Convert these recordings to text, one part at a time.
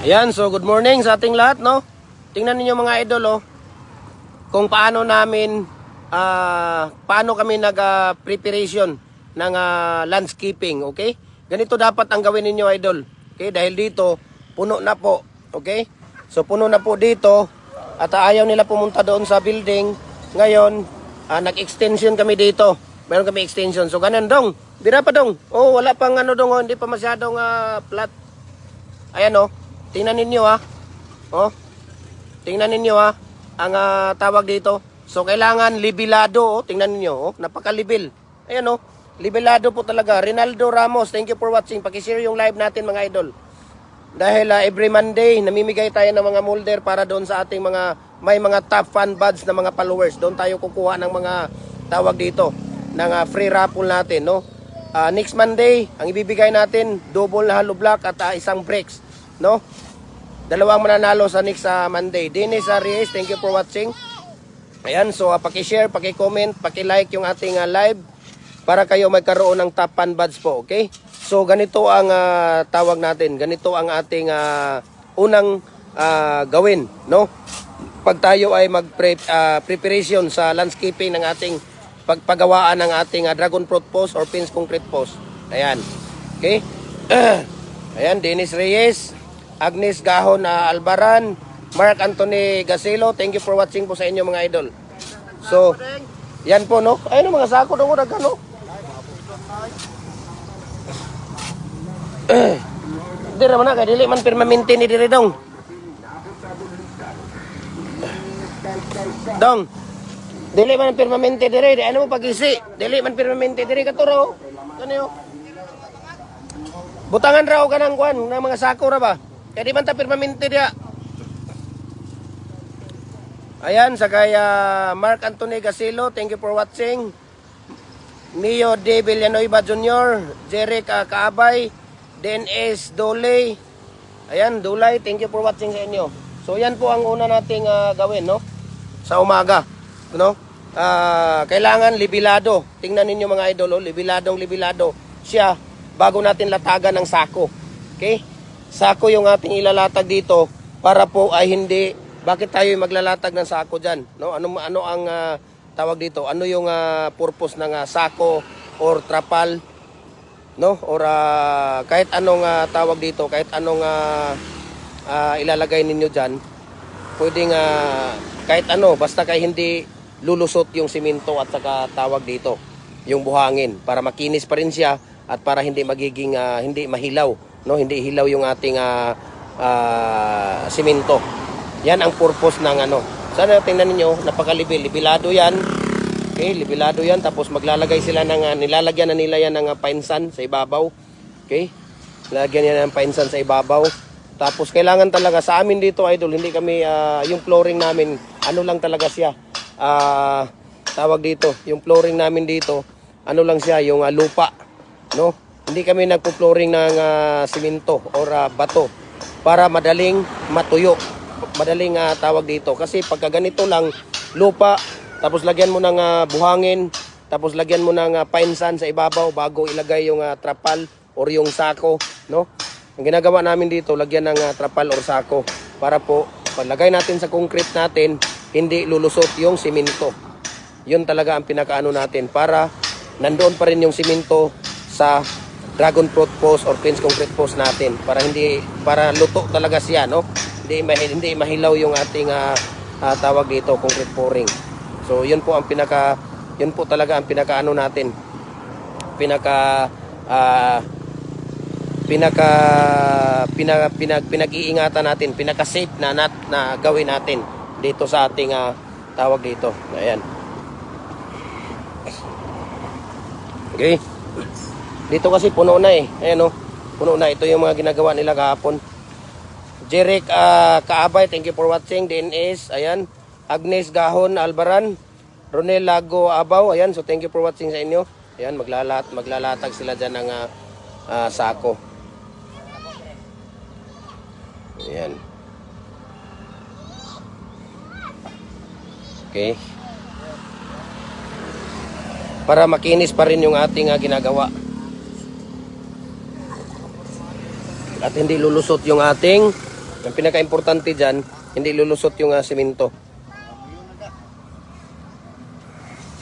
Ayan, so good morning sa ating lahat, no? Tingnan niyo mga idol, oh, kung paano namin, paano kami nag-preparation ng landscaping, okay? Ganito dapat ang gawin ninyo, idol. Okay, dahil dito, puno na po, okay? So, puno na po dito, at ayaw nila pumunta doon sa building. Ngayon, nag-extension kami dito. Meron kami extension. So, ganun, dong. Bira pa, dong. Oh, wala pang ano, dong, oh, hindi pa masyadong flat. Ayan, oh. Tingnan ninyo, ha. Oh. Tingnan ninyo, ha. Ang tawag dito. So, kailangan libilado, oh. Tingnan ninyo, oh. Napaka-libil. Ayan, oh. Libilado po talaga. Rinaldo Ramos, thank you for watching. Pakishare yung live natin, mga idol. Dahil every Monday, namimigay tayo ng mga molder para doon sa ating may mga top fan buds na mga followers. Doon tayo kukuha ng mga tawag dito, ng free raffle natin, no? Next Monday, ang ibibigay natin, double na hollow block at isang bricks, no? Dalawang mananalo sa next Monday. Dennis Reyes, thank you for watching. Ayan, so pakishare, pakicomment, pakilike yung ating live para kayo magkaroon ng top fan buds po, okay? So ganito ang tawag natin, ganito ang ating unang gawin, no? Pag tayo ay mag-preparation sa landscaping ng ating pagpagawaan ng ating dragon fruit post or pins concrete post. Ayan. Okay? Ayan, Dennis Reyes, Agnes Gahon Albaran, Mark Anthony Gasilo, thank you for watching po sa inyo mga idol. So, yan po, no? Ayun mga sako doon, no? Hindi naman na, kaya dili man permanente ni diri dong. Dong, dili man permanente diri, ano mo pag-isi? Dili man permanente diri katuro. Kaniyo. Butangan raw ka ng kwan, ng mga sako ra ba? Kaya di man ta permanente dia. Ayan, sa kaya Mark Anthony Gasilo, thank you for watching. Mio De Villanueva Jr., Jeric Kaabay, DNS Dolay. Ayan, Dolay, thank you for watching sa inyo. So yan po ang una nating gawin, no? Sa umaga, no? Kailangan libilado. Tingnan ninyo mga idol, oh, libilado siya bago natin latagan ng sako. Okay? Sako yung ating ilalatag dito para po ay hindi, bakit tayo maglalatag ng sako dyan? No? Ano ang tawag dito? Ano yung purpose ng sako or trapal? No? Or kahit anong tawag dito, kahit anong ilalagay ninyo dyan, pwedeng kahit ano, basta kay hindi lulusot yung simento at saka tawag dito, yung buhangin, para makinis pa rin siya at para hindi magiging, hindi mahilaw, no? Hindi hilaw yung ating simento. Yan ang purpose ng ano. Sana tingnan niyo, napakalibil, libilado yan. Okay, libilado yan, tapos maglalagay sila ng, nilalagyan na nila yan ng painsan sa ibabaw. Okay, lalagyan yan ng painsan sa ibabaw. Tapos kailangan talaga, sa amin dito idol, hindi kami, yung flooring namin, ano lang talaga siya, tawag dito, yung flooring namin dito, ano lang siya, yung lupa, no? Hindi kami nagpo-flooring ng simento or bato para madaling matuyo, madaling tawag dito. Kasi pagka ganito lang, lupa, tapos lagyan mo ng buhangin, tapos lagyan mo ng painsan sa ibabaw bago ilagay yung trapal or yung sako, no? Ang ginagawa namin dito, lagyan ng trapal or sako para po, paglagay natin sa concrete natin, hindi lulusot yung simento. Yun talaga ang pinakaano natin para nandoon pa rin yung simento sa dragon fruit post or pins concrete post natin para luto talaga siya, no? Hindi mahilaw yung ating tawag dito, concrete pouring. So yun po talaga ang pinakaano natin. Pinag-iingatan natin, pinaka-safe na gawin natin dito sa ating tawag dito. Ayan. Okay. Dito kasi puno na eh. Ayan, oh. Puno na. Ito yung mga ginagawa nila kahapon. Jeric Kaabay, thank you for watching. DNS, ayan. Agnes Gahon Albaran, Ronel Lago Abaw, ayan. So thank you for watching sa inyo. Ayan, maglalatag sila dyan ng sako. Ayan. Okay. Para makinis pa rin yung ating ginagawa. At hindi lulusot yung ating Ang pinaka-importante dyan, hindi lulusot yung simento.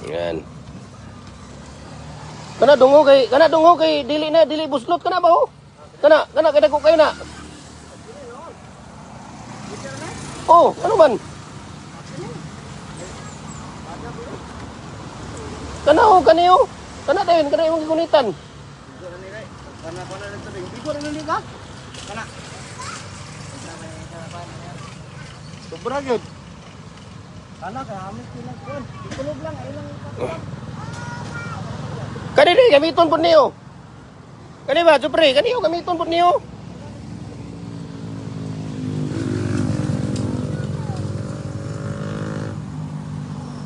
Yan. Kana dungo kay dili buslot kana ba ho? Kana kada ko kayo na. Oh, ano man? Kana ho kaniyo. Kana dayon kana imong gigunitan. Kana nito ding. Bigo rin ni ka? Kana. Sobra gyud. Kana kay amis pinagkuan. Ikulog lang ilang Kani di gamiton pud niyo. Kani ba, Jupre? Kani yo gamiton pud niyo.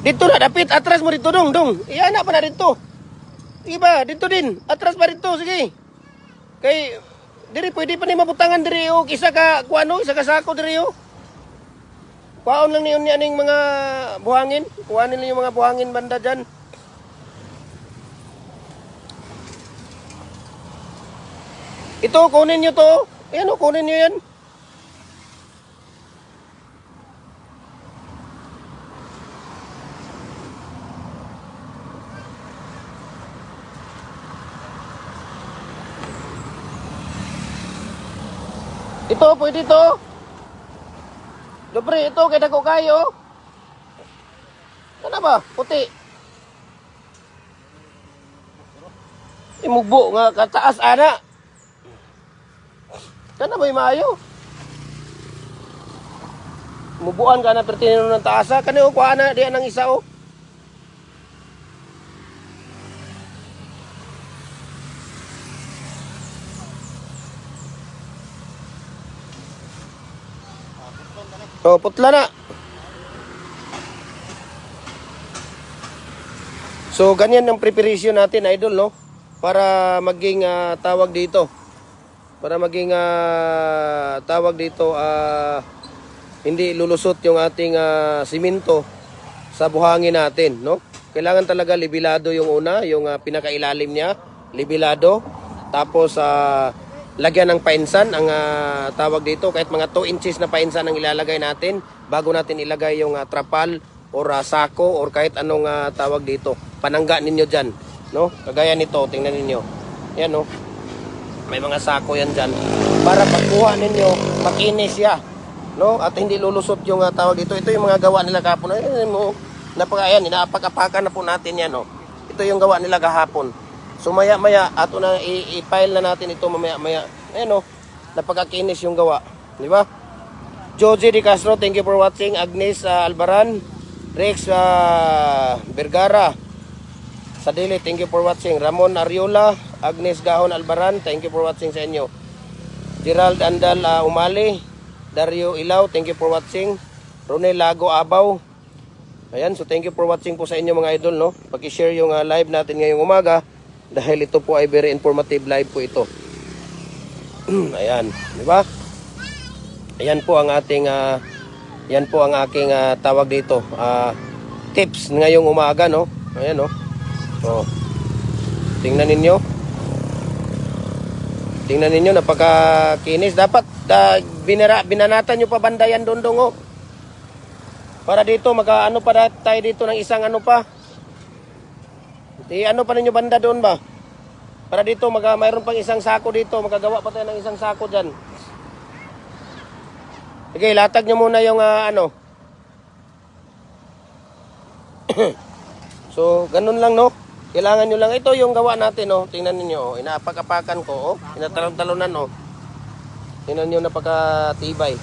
Dito na dapit atras mo dito dong. Iya na pa na dito. Sige ba, dito din. Atras pa dito, sige. Kay diri pwede pa ni mabutangan diri o isa ka kuano, isa ka sako diri o. Kuhaon lang niyo ni aning mga buhangin. Kuhanin niyo yung mga buhangin banda diyan. Ito, kunin nyo to. Ayan o, kunin nyo yan. Ito, pwede to. Dobre, ito, kaya ko kayo. Ano ba? Puti. Imugbo nga kataas, ana. Kana ba yung maayo? Mubuan ka na pertino ng taasa. Kana o, kuha na diyan ng isa o. O, putla na. So, ganyan ang preparation natin, idol, no? Para maging tawag dito. Para maging tawag dito, hindi lulusot yung ating simento sa buhangin natin, no? Kailangan talaga libilado yung una, yung pinakailalim niya, libilado. Tapos lagyan ng painsan ang tawag dito, kahit mga 2 inches na painsan ang ilalagay natin bago natin ilagay yung trapal or sako or kahit anong tawag dito. Panangga ninyo dyan, no? Kagaya nito, tingnan ninyo. Yan, no? May mga sako yan dyan para pagkuha ninyo makinis siya, no? At hindi lulusot yung tawag dito. Ito yung mga gawa nila kahapon. Ayan, inapag-apakan na po natin yan, no? Ito yung gawa nila kahapon. So maya-maya ato na i-file na natin ito mamaya-maya. Ayan, no? Napakakinis yung gawa, di ba? Joji Di Castro, thank you for watching. Agnes Albaran, Rex Vergara Sadili, thank you for watching. Ramon Ariola, Agnes Gahon Albaran, thank you for watching sa inyo. Gerald Andal Umali, Dario Ilaw, thank you for watching. Ronel Lago Abaw. Ayan, so thank you for watching po sa inyo mga idol, no? Paki-share yung live natin ngayong umaga dahil ito po ay very informative live po ito. Ayan, di ba? Ayan po ang ating yan po ang aking tawag dito, tips ngayong umaga, no? Ayan, no? So, tingnan ninyo. Tingnan ninyo, napakakinis. Dapat binanatan nyo pa banda yan doon, oh. Para dito, ano pa tayo dito ng isang ano pa. Ano pa ninyo banda doon ba? Para dito, mayroon pang isang sako dito. Magagawa pa tayo ng isang sako dyan. Okay, latag nyo muna yung ano. So, ganun lang, no? Kailangan nyo lang. Ito yung gawa natin, no? Tingnan ninyo, oh. Inaapak-apakan ko, oh. Inatalon-talonan, oh. Tingnan nyo, napakatibay.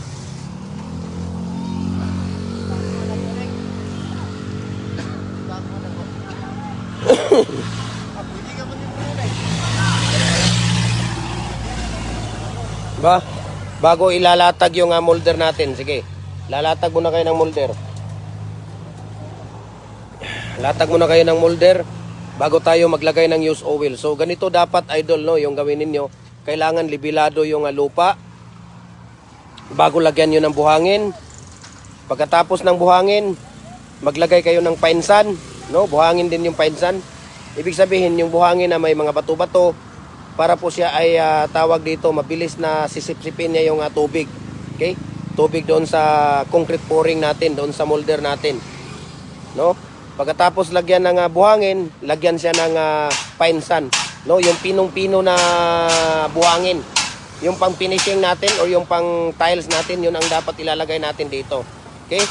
Ba? Bago ilalatag yung molder natin, sige. Lalatag muna kayo ng molder. Latag muna kayo ng molder bago tayo maglagay ng use oil. So ganito dapat, idol, no, yung gawin ninyo. Kailangan libilado yung lupa bago lagyan nyo ng buhangin. Pagkatapos ng buhangin, maglagay kayo ng painsan, no? Buhangin din yung painsan. Ibig sabihin yung buhangin na may mga bato-bato para po siya ay tawag dito, mabilis na sisip-sipin niya yung tubig. Okay? Tubig doon sa concrete pouring natin, doon sa molder natin. No? Pagkatapos lagyan ng buhangin, lagyan siya ng pine sand. No? Yung pinong-pino na buhangin. Yung pang finishing natin or yung pang tiles natin, yun ang dapat ilalagay natin dito. Okay?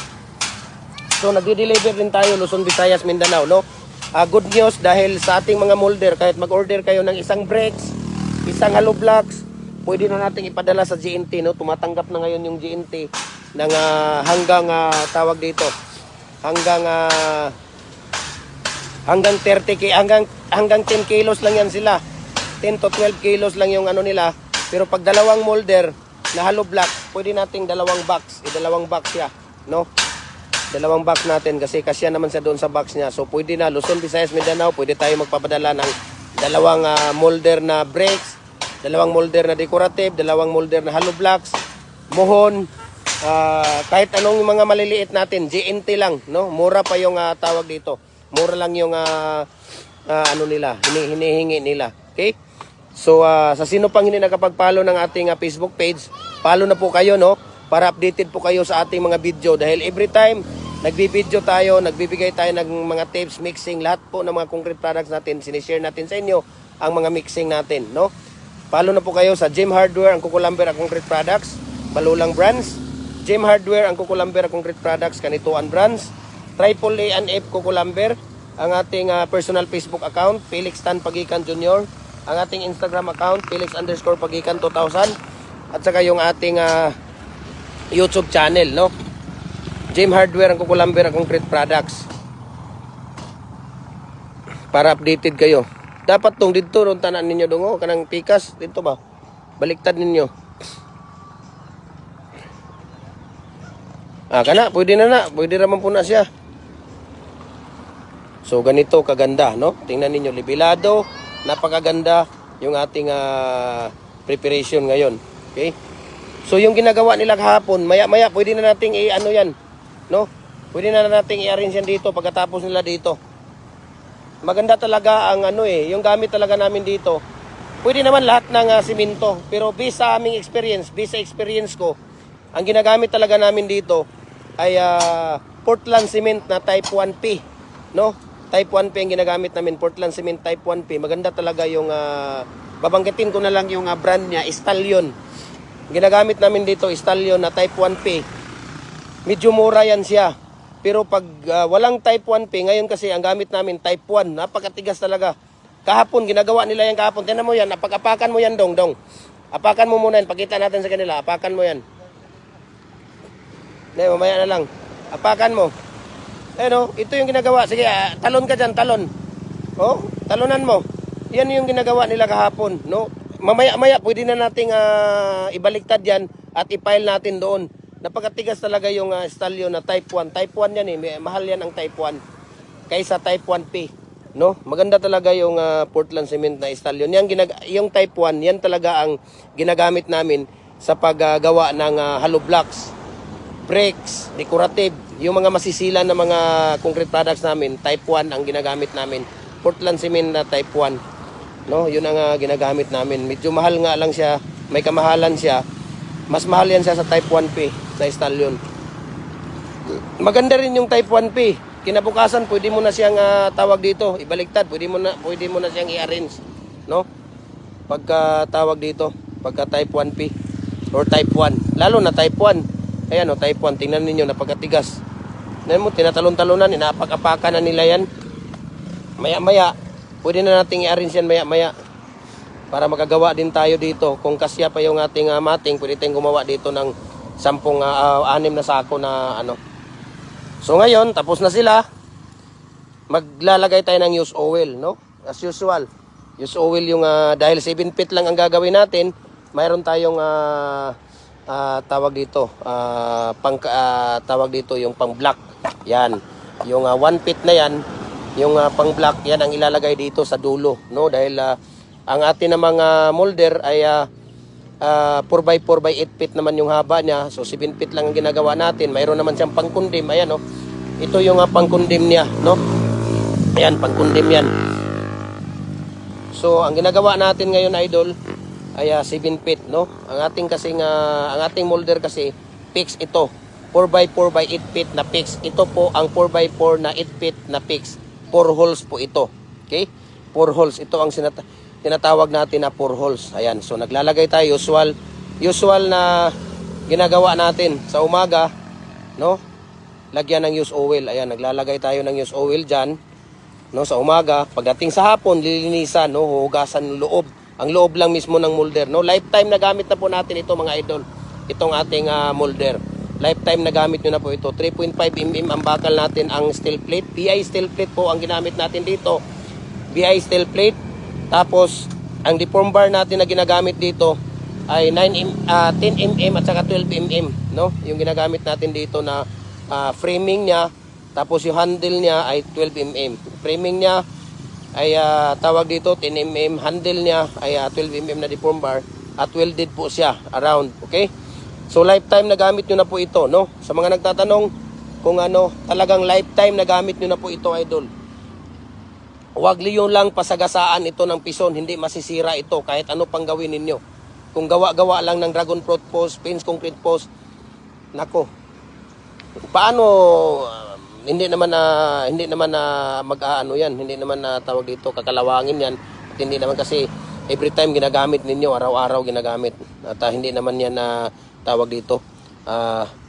So nagde-deliver din tayo Luzon, Visayas, Mindanao, no? Good news dahil sa ating mga molder, kahit mag-order kayo ng isang bricks, isang hollow blocks, pwede na nating ipadala sa GNT, no? Tumatanggap na ngayon yung GNT ng hanggang tawag dito. Hanggang 30 hanggang 10 kilos lang yan sila. 10 to 12 kilos lang yung ano nila. Pero pag dalawang molder na hollow blocks, pwede nating dalawang box siya, no? Dalawang box natin kasi kasya naman siya doon sa box niya. So pwede na Luzon, Visayas, Mindanao, pwede tayo magpapadala ng dalawang molder na bricks, dalawang molder na decorative, dalawang molder na hollow blocks, mohon, kahit anong mga maliliit natin, GNT lang, no? Mura pa yung tawag dito. Mura lang yung ano nila, hinihingi nila. Okay? So sa sino pang hindi nakapag-follow ng ating Facebook page, follow na po kayo, no? Para updated po kayo sa ating mga video dahil every time nagbibideo tayo, nagbibigay tayo ng mga tips, mixing, lahat po ng mga concrete products natin, sinishare natin sa inyo ang mga mixing natin, no? Follow na po kayo sa Gem Hardware, ang Kukulamber ang Concrete Products, Malulang Brands, Gem Hardware, ang Kukulamber ang Concrete Products, Kanituan Brands, Triple A and F Kukulamber, ang ating personal Facebook account, Felix Tan Pagikan Jr., ang ating Instagram account, Felix_Pagikan 2000, at saka yung ating YouTube channel, no? Gem Hardware, ang Kukulamber ang Concrete Products. Para updated kayo. Dapat tong dito ron tanan ninyo dungo kanang pikas dito ba? Baliktad ninyo. Kana pwede na. Pwede raman po na siya. So ganito kaganda, no? Tingnan ninyo libilado, napakaganda yung ating preparation ngayon. Okay? So yung ginagawa nila kahapon, maya-maya pwede na nating i-ano yan, no? Pwede na nating i-arrange yan dito pagkatapos nila dito. Maganda talaga ang yung gamit talaga namin dito. Pwede naman lahat ng simento, pero based sa aming experience, based sa experience ko, ang ginagamit talaga namin dito ay Portland cement na type 1P, no? Type 1P ang ginagamit namin, Portland cement type 1P. Maganda talaga yung babanggitin ko na lang yung brand niya, Stallion. Ginagamit namin dito, Stallion na type 1P. Medyo mura yan siya. Pero pag walang type 1P, ngayon kasi ang gamit namin type 1, napakatigas talaga. Kahapon, ginagawa nila yan kahapon. Tingnan mo yan, apakan mo yan, dong. Apakan mo muna yan, pakita natin sa kanila. Apakan mo yan. Hindi, mamaya na lang. Apakan mo. Ito yung ginagawa. Sige, talon ka dyan, talon. Oh, talonan mo. Yan yung ginagawa nila kahapon, no? Mamaya, pwede na nating ibaliktad yan at i-file natin doon. Napakatigas talaga yung Stallion na type 1. Type 1 yan mahal yan ang type 1 kaysa type 1P, no? Maganda talaga yung Portland cement na Stallion. Yung type 1, yan talaga ang ginagamit namin sa paggawa ng hollow blocks, bricks, decorative. Yung mga masisila na mga concrete products namin, type 1 ang ginagamit namin. Portland cement na type 1, no? Yun ang ginagamit namin. Medyo mahal nga lang siya, may kamahalan siya. Mas mahal yan siya sa type 1P na Stallion. Maganda rin yung type 1P. Kinabukasan pwede mo na siyang tawag dito, ibaliktad, pwede mo na siyang i-arrange, no? Pagka tawag dito, pagka type 1P or type 1, lalo na type 1. Ayan type 1, tingnan niyo napakatigas. Tingnan mo, tinatalon-talonan, inaapak-apakan na nila yan. Maya-maya, pwede na nating i-arrange yan maya-maya. Para makagawa din tayo dito. Kung kasya pa yung ating mating, pwede tayong gumawa dito ng 6 na sako na ano. So ngayon, tapos na sila. Maglalagay tayo ng use oil, no? As usual. Use oil yung, dahil 7 feet lang ang gagawin natin, mayroon tayong tawag dito, tawag dito yung pang black. Yan. Yung 1 feet na yan, yung pang black, yan ang ilalagay dito sa dulo, no? Dahil ang atin na mga molder ay 4x4 by 8 feet naman yung haba niya. So 7 feet lang ang ginagawa natin. Mayroon naman siyang pangkundim. Ayan, no? Ito yung pangkundim niya, no? Ayan, pangkundim yan. So ang ginagawa natin ngayon, idol, ay 7 feet, no? Ang ating molder kasi fix ito. 4x4 by 8 feet na fix. Ito po ang 4x4 na 8 feet na fix. 4 holes po ito. Okay? 4 holes. Ito ang tinatawag natin na 4 holes. Ayan. So naglalagay tayo usual na ginagawa natin sa umaga, no? Lagyan ng used oil. Ayan, naglalagay tayo ng used oil diyan, no, sa umaga. Pagdating sa hapon, lilinisan, no, hugasan ng loob. Ang loob lang mismo ng molder, no. Lifetime na gamit na po natin ito, mga idol. Itong ating molder. Lifetime na gamit nyo na po ito. 3.5 mm ang bakal natin, ang steel plate. BI steel plate po ang ginamit natin dito. BI steel plate. Tapos, ang deform bar natin na ginagamit dito ay 10 mm at saka 12 mm, no? Yung ginagamit natin dito na framing niya, tapos yung handle niya ay 12 mm. Framing niya ay tawag dito 10 mm, handle niya ay 12 mm na deform bar at welded po siya around, okay? So lifetime na gamit nyo na po ito, no? Sa mga nagtatanong kung talagang lifetime na gamit nyo na po ito, idol. Huwag liyo lang pasagasaan ito ng pison, hindi masisira ito kahit ano pang gawin ninyo. Kung gawa-gawa lang ng dragon fruit post, pins concrete post, nako. Paano hindi naman na mag-aano yan, hindi naman na tawag dito kakalawangin yan. At hindi naman kasi every time ginagamit ninyo, araw-araw ginagamit. At hindi naman yan na tawag dito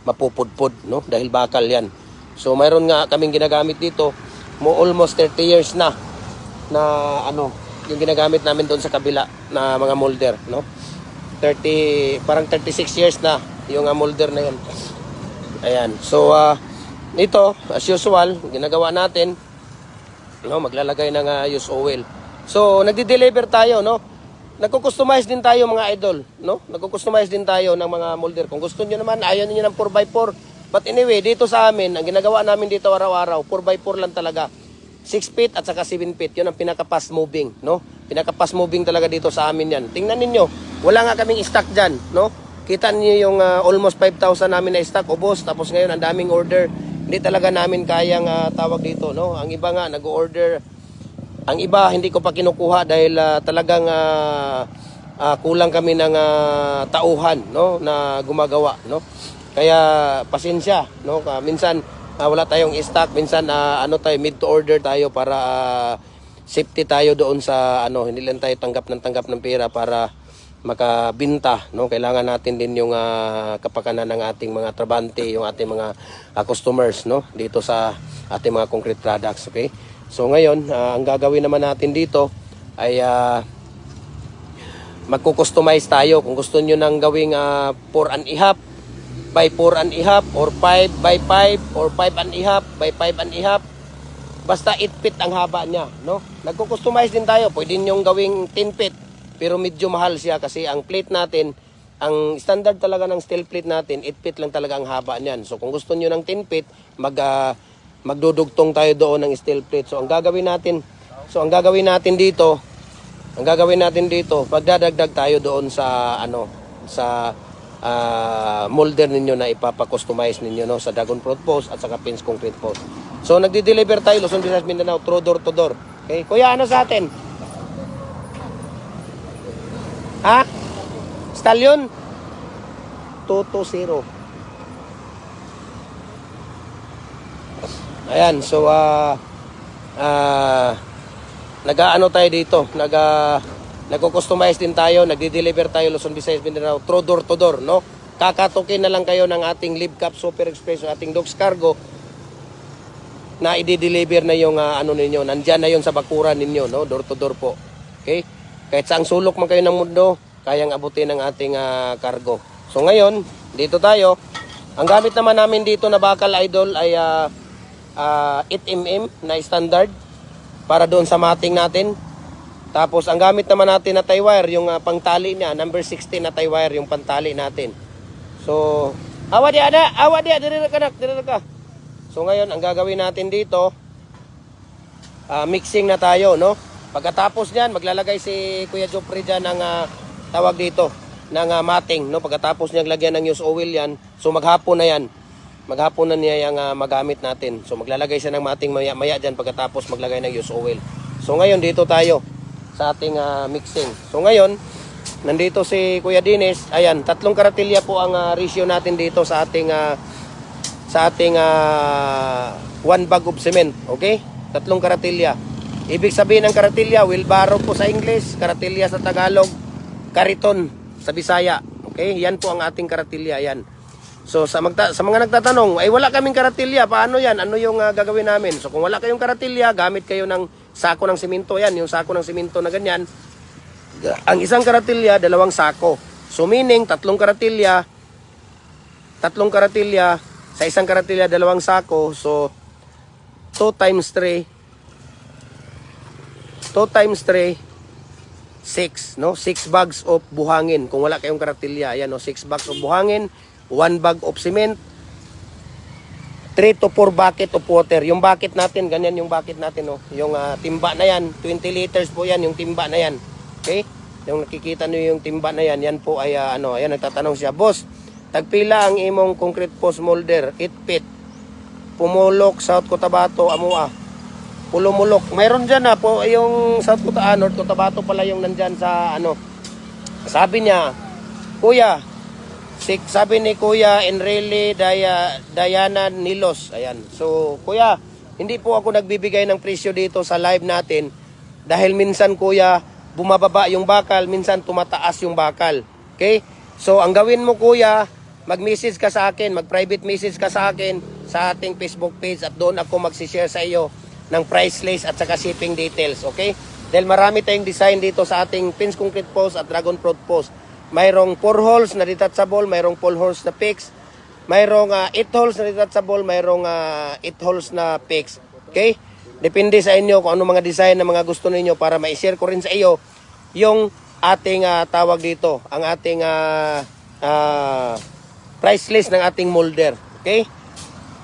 mapupudpud, no? Dahil bakal yan. So mayroon nga kaming ginagamit dito almost 30 years na yung ginagamit namin doon sa kabila na mga molder, no? Parang 36 years na yung molder na yun. Ayan. So ito as usual ginagawa natin, no, maglalagay ng used oil. So nagde-deliver tayo, no? Nagko-customize din tayo, mga idol, no? Nagko-customize din tayo ng mga molder. Kung gusto niyo naman, ayaw niyo ng 4x4. But anyway, dito sa amin, ang ginagawa namin dito araw-araw, 4x4 lang talaga. 6 feet at saka 7 feet. Yun ang pinaka-fast moving, no? Pinaka-fast moving talaga dito sa amin yan. Tingnan ninyo, wala nga kaming stock dyan, no? Kita niyo yung almost 5,000 namin na stock, ubos. Tapos ngayon, ang daming order. Hindi talaga namin kayang tawag dito, no? Ang iba nga, nag-order. Ang iba, hindi ko pa kinukuha dahil talagang kulang kami ng tauhan, no? Na gumagawa, no? Kaya, pasensya, no? Minsan, wala tayong stock. Minsan, tayo, mid to order tayo para safety tayo doon sa, hindi lang tayo tanggap ng pera para makabinta, no? Kailangan natin din yung kapakanan ng ating mga trabante, yung ating mga customers, no? Dito sa ating mga concrete products, okay? So ngayon, ang gagawin naman natin dito ay magko-customize tayo. Kung gusto niyo nang gawing 4 and a half by 4 and a half or 5 by 5 or 5 and a half by 5 and a half, basta 8 feet ang haba niya, no? Nagko-customize din tayo. Pwede niyo gawing 10 feet. Pero medyo mahal siya kasi ang plate natin, ang standard talaga ng steel plate natin, 8 feet lang talaga ang haba niyan. So kung gusto niyo ng 10 feet, magdudugtong tayo doon ng steel plate. So ang gagawin natin dito, pagdadagdag tayo doon sa molder ninyo na ipapa-customize ninyo, no, sa dragon fruit post at saka pins concrete post. So nagdi-deliver tayo Luzon, Visayas, Mindanao, through door to door. Okay, kuya, ano sa atin? Ha? Stallion? 220. Ayan, so nag-aano tayo dito, nagko-customize din tayo, nagdi-deliver tayo Luzon, Visayas, Mindanao, through door to door, no? Kakatukin na lang kayo ng ating Live Cup Super Express, ating Dogs Cargo na i-deliver na yung ninyo, nandyan na yun sa bakuran ninyo, no? Door to door po. Okay? Kahit saang sulok man kayo ng mundo, kayang abutin ng ating cargo. So ngayon, dito tayo. Ang gamit naman namin dito na bakal, idol, ay 8 mm na standard para doon sa mating natin. Tapos ang gamit naman natin na tie wire, yung pangtali niya, number 16 na tie wire, yung pantali natin. So, awa di dire ka. So ngayon, ang gagawin natin dito, mixing na tayo, no? Pagkatapos niyan, maglalagay si Kuya Jopri dyan ng tawag dito, ng mating, no? Pagkatapos niya lagyan ng used oil yan, so maghapon na yan. Maghapon na niya yung magamit natin. So maglalagay siya ng mating maya dyan pagkatapos maglagay ng used oil. So ngayon, dito tayo sa ating mixing. So ngayon, nandito si Kuya Dines. Ayan, 3 karatilya po ang ratio natin dito sa ating 1 bag of cement. Okay? 3 karatilya. Ibig sabihin ng karatilya, wheelbarrow po sa English, karatilya sa Tagalog, kariton sa Bisaya. Okay? Yan po ang ating karatilya. Yan. So sa mga nagtatanong, ay wala kaming karatilya, paano yan? Ano yung gagawin namin? So kung wala kayong karatilya, gamit kayo ng sako ng simento. Yan, yung sako ng simento na ganyan. Ang isang karatilya, 2 sako. So meaning, 3 karatilya, sa isang karatilya, 2 sako. So 2 times 3, 6, no? 6 bags of buhangin. Kung wala kayong karatilya, ayan, no? 6 bags of buhangin, 1 bag of cement, 3 to 4 bucket of water. Yung bucket natin, ganyan yung bucket natin, no? Yung timba na yan, 20 liters po yan, yung timba na yan. Okay? Yung nakikita niyo yung timba na yan, yan po ay, ayan, nagtatanong siya, boss, tagpila ang imong concrete post molder, 8 feet, Pumulok, South Cotabato, Amua. Pulumulok. Mayroon dyan po, yung South Cotabato, North Cotabato pala yung nandyan sa, sabi niya, Kuya, sabi ni Kuya Enrile Diana Nilos. Ayan. So, Kuya, hindi po ako nagbibigay ng presyo dito sa live natin dahil minsan, Kuya, bumababa yung bakal, minsan tumataas yung bakal. Okay? So, ang gawin mo, Kuya, mag-message ka sa akin, mag-private message ka sa akin sa ating Facebook page at doon ako mag-share sa iyo ng price list at saka shipping details. Okay? Dahil marami tayong design dito sa ating Pins Concrete Post at Dragon Fruit Post. Mayroong 4 holes na detachable, mayroong 4 holes na fix, mayroong 8 holes na detachable, mayroong 8 holes na fix. Okay? Depende sa inyo kung ano mga design na mga gusto ninyo para ma-share ko rin sa iyo yung ating tawag dito, ang ating price list ng ating molder. Okay?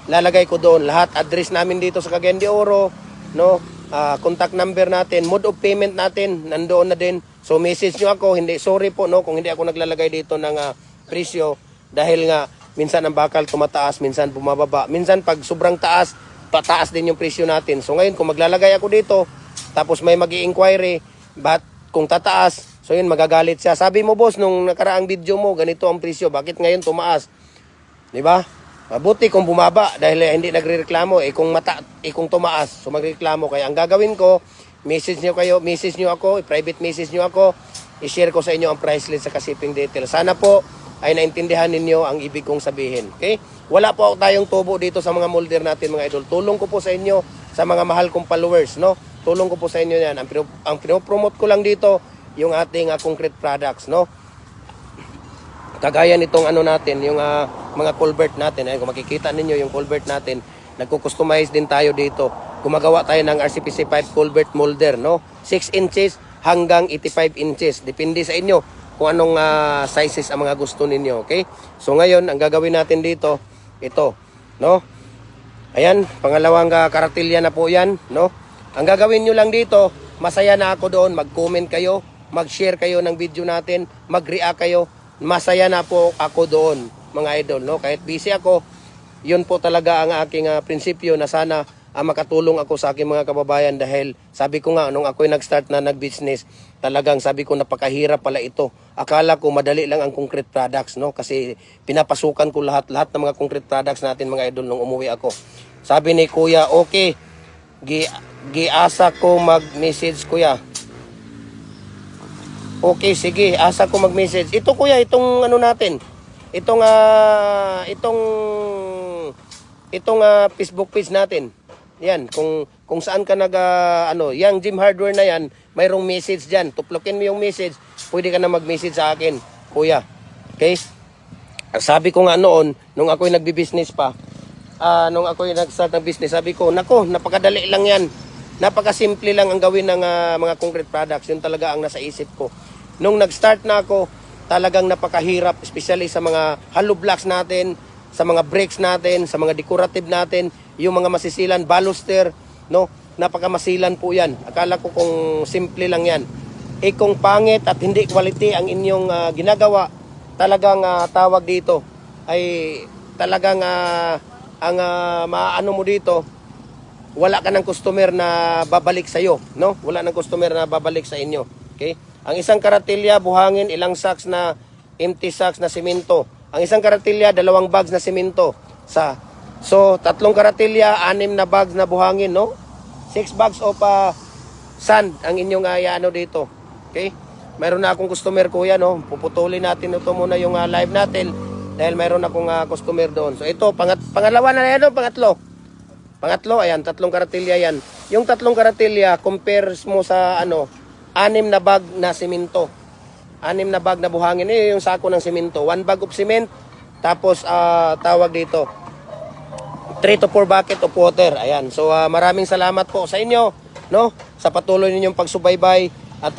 Lalagay ko doon lahat, address namin dito sa Cagayan de Oro, no? Contact number natin, mode of payment natin, nandoon na din. So message nyo ako, sorry po, no, kung hindi ako naglalagay dito ng presyo dahil nga minsan ang bakal tumataas, minsan bumababa. Minsan pag sobrang taas, pataas din yung presyo natin. So ngayon kung maglalagay ako dito, tapos may magi-inquiry, but kung tataas, so yun magagalit siya. Sabi mo boss, nung nakaraang video mo, ganito ang presyo, bakit ngayon tumaas? 'Di ba? Mabuti kung bumaba dahil hindi nagrereklamo, kung tumaas, so magreklamo. Kaya ang gagawin ko, message nyo ako, private message nyo ako, i-share ko sa inyo ang price list sa shipping detail. Sana po ay naintindihan ninyo ang ibig kong sabihin. Okay? Wala po tayong tubo dito sa mga molder natin, mga idol. Tulong ko po sa inyo sa mga mahal kong followers, no? Tulong ko po sa inyo yan. Ang pinopromote ko lang dito, yung ating concrete products, no? Kagaya nitong natin, yung mga culvert natin. Ayun, kung makikita ninyo yung culvert natin, nagko-customize din tayo dito. Gumagawa tayo ng RCPC 5 culvert molder, no? 6 inches hanggang 85 inches. Depende sa inyo kung anong sizes ang mga gusto ninyo, okay? So ngayon, ang gagawin natin dito, ito, no? Ayan, pangalawang karatilya na po yan, no? Ang gagawin nyo lang dito, masaya na ako doon, mag-comment kayo, mag-share kayo ng video natin, mag-react kayo. Masaya na po ako doon, mga idol, no? Kahit busy ako, yun po talaga ang aking prinsipyo na sana makatulong ako sa aking mga kababayan dahil sabi ko nga, nung ako'y nag-start na nag-business, talagang sabi ko napakahirap pala ito. Akala ko madali lang ang concrete products, no? Kasi pinapasukan ko lahat ng mga concrete products natin, mga idol, nung umuwi ako. Sabi ni Kuya, okay, giasa ko mag-message, Kuya. Okay, sige, asa ko mag-message. Ito Kuya, itong natin. Itong Facebook page natin. Yan, kung saan ka yung Gym Hardware na yan, mayroong message diyan. Tuplokin mo yung message, pwede ka na mag-message sa akin, Kuya. Okay? Sabi ko nga noon, nung ako'y nagbi-business pa, nung ako'y nag-start ng business, sabi ko, nako, napakadali lang yan. Napakasimple lang ang gawin ng mga concrete products. Yun talaga ang nasa isip ko. Nung nag-start na ako, talagang napakahirap, especially sa mga hollow blocks natin, sa mga bricks natin, sa mga decorative natin, yung mga masisilan, baluster, no? Napakamasilan po yan. Akala ko kung simple lang yan. Kung pangit at hindi quality ang inyong ginagawa, talagang tawag dito, ay talagang maano mo dito, wala ka ng customer na babalik sa iyo, no? Wala ng customer na babalik sa inyo. Okay? Ang isang karatilya, buhangin, ilang sacks na empty sacks na simento. Ang isang karatilya, 2 bags na simento. So, 3 karatilya, 6 na bags na buhangin, no? 6 bags of sand ang inyong ano dito. Okay? Mayroon na akong customer, kuya, no? Puputulin natin ito muna yung live natin dahil mayroon akong customer doon. So, ito, pangalawa na yan, no? Pangatlo, ayan, 3 karatilya yan. Yung 3 karatilya, compares mo sa 6 na bag na simento. 6 na bag na buhangin. Yung sako ng simento. 1 bag of cement. Tapos, tawag dito, 3 to 4 bucket of water. Ayan. So, maraming salamat po sa inyo, no? Sa patuloy ninyong pagsubaybay. At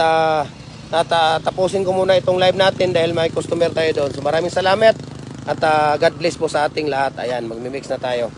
tapusin ko muna itong live natin dahil may customer tayo doon. So, maraming salamat. At God bless po sa ating lahat. Ayan, magmimix na tayo.